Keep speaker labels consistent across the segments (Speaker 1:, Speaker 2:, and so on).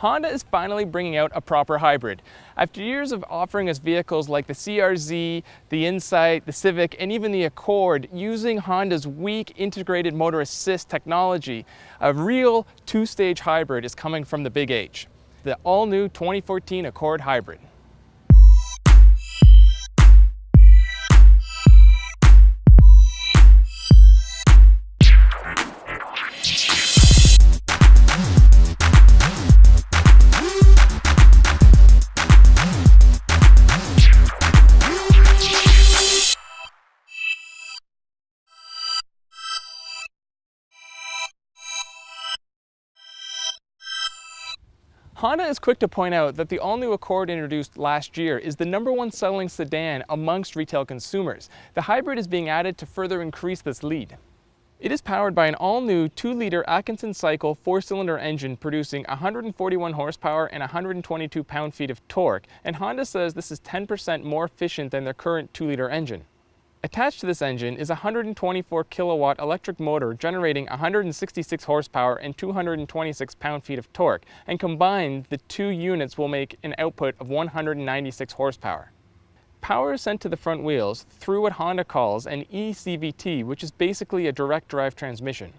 Speaker 1: Honda is finally bringing out a proper hybrid. After years of offering us vehicles like the CR-Z, the Insight, the Civic, and even the Accord, using Honda's weak integrated motor assist technology, a real two-stage hybrid is coming from the Big H, the all-new 2014 Accord Hybrid. Honda is quick to point out that the all-new Accord introduced last year is the #1 selling sedan amongst retail consumers. The hybrid is being added to further increase this lead. It is powered by an all-new 2-liter Atkinson cycle 4-cylinder engine producing 141 horsepower and 122 pound-feet of torque, and Honda says this is 10% more efficient than their current 2-liter engine. Attached to this engine is a 124 kilowatt electric motor generating 166 horsepower and 226 pound-feet of torque, and combined the two units will make an output of 196 horsepower. Power is sent to the front wheels through what Honda calls an eCVT, which is basically a direct drive transmission.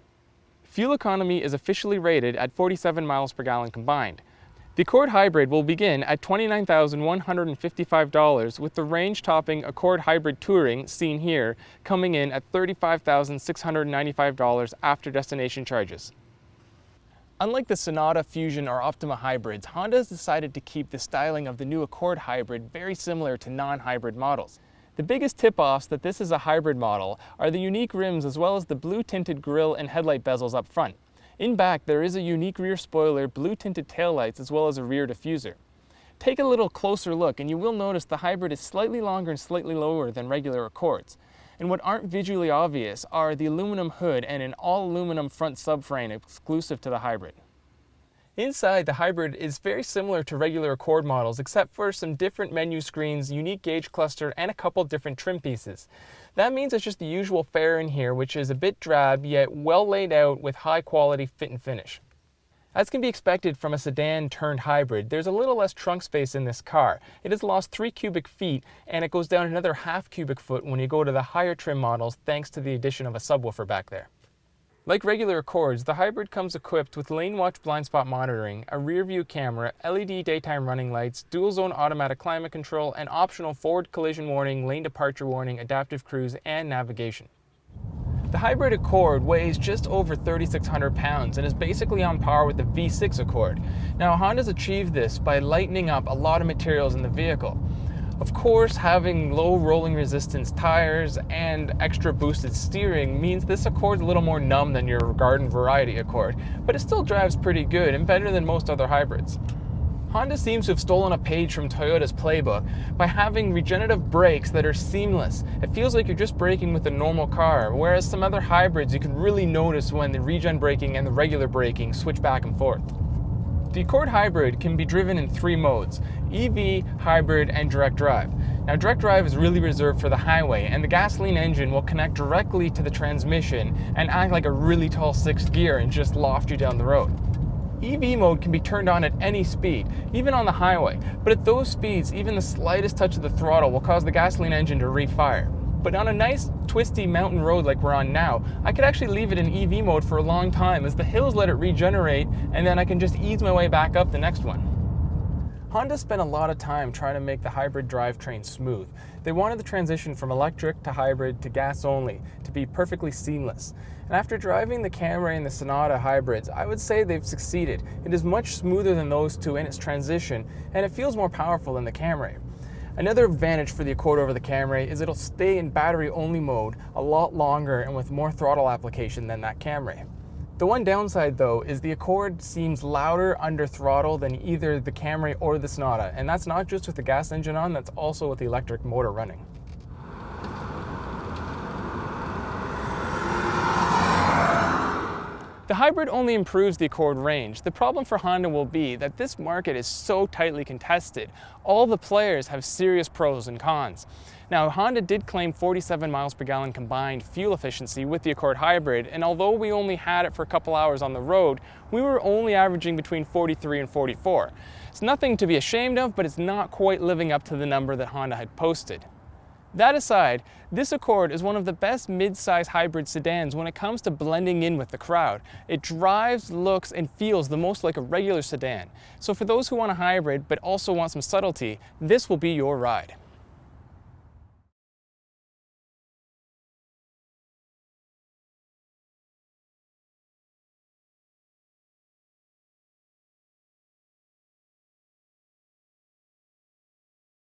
Speaker 1: Fuel economy is officially rated at 47 miles per gallon combined. The Accord Hybrid will begin at $29,155, with the range-topping Accord Hybrid Touring, seen here, coming in at $35,695 after destination charges. Unlike the Sonata, Fusion, or Optima hybrids, Honda has decided to keep the styling of the new Accord Hybrid very similar to non-hybrid models. The biggest tip-offs that this is a hybrid model are the unique rims as well as the blue-tinted grille and headlight bezels up front. In back, there is a unique rear spoiler, blue-tinted taillights, as well as a rear diffuser. Take a little closer look and you will notice the hybrid is slightly longer and slightly lower than regular Accords. And what aren't visually obvious are the aluminum hood and an all-aluminum front subframe exclusive to the hybrid. Inside, the hybrid is very similar to regular Accord models except for some different menu screens, unique gauge cluster, and a couple different trim pieces. That means it's just the usual fare in here, which is a bit drab yet well laid out with high quality fit and finish. As can be expected from a sedan turned hybrid, there's a little less trunk space in this car. It has lost 3 cubic feet and it goes down another half cubic foot when you go to the higher trim models thanks to the addition of a subwoofer back there. Like regular Accords, the hybrid comes equipped with lane watch blind spot monitoring, a rear view camera, LED daytime running lights, dual zone automatic climate control, and optional forward collision warning, lane departure warning, adaptive cruise, and navigation. The hybrid Accord weighs just over 3,600 pounds and is basically on par with the V6 Accord. Now, Honda's achieved this by lightening up a lot of materials in the vehicle. Of course, having low rolling resistance tires and extra boosted steering means this Accord's a little more numb than your garden variety Accord, but it still drives pretty good and better than most other hybrids. Honda seems to have stolen a page from Toyota's playbook by having regenerative brakes that are seamless. It feels like you're just braking with a normal car, whereas some other hybrids you can really notice when the regen braking and the regular braking switch back and forth. The Accord Hybrid can be driven in 3 modes: EV, hybrid, and direct drive. Now, direct drive is really reserved for the highway, and the gasoline engine will connect directly to the transmission and act like a really tall 6th gear and just loft you down the road. EV mode can be turned on at any speed, even on the highway, but at those speeds, even the slightest touch of the throttle will cause the gasoline engine to refire. But on a nice twisty mountain road like we're on now, I could actually leave it in EV mode for a long time as the hills let it regenerate, and then I can just ease my way back up the next one. Honda spent a lot of time trying to make the hybrid drivetrain smooth. They wanted the transition from electric to hybrid to gas only to be perfectly seamless. And after driving the Camry and the Sonata hybrids, I would say they've succeeded. It is much smoother than those two in its transition, and it feels more powerful than the Camry. Another advantage for the Accord over the Camry is it'll stay in battery-only mode a lot longer and with more throttle application than that Camry. The one downside, though, is the Accord seems louder under throttle than either the Camry or the Sonata, and that's not just with the gas engine on, that's also with the electric motor running. The hybrid only improves the Accord range. The problem for Honda will be that this market is so tightly contested. All the players have serious pros and cons. Now, Honda did claim 47 miles per gallon combined fuel efficiency with the Accord Hybrid, and although we only had it for a couple hours on the road, we were only averaging between 43 and 44. It's nothing to be ashamed of, but it's not quite living up to the number that Honda had posted. That aside, this Accord is one of the best mid-size hybrid sedans when it comes to blending in with the crowd. It drives, looks, and feels the most like a regular sedan. So for those who want a hybrid but also want some subtlety, this will be your ride.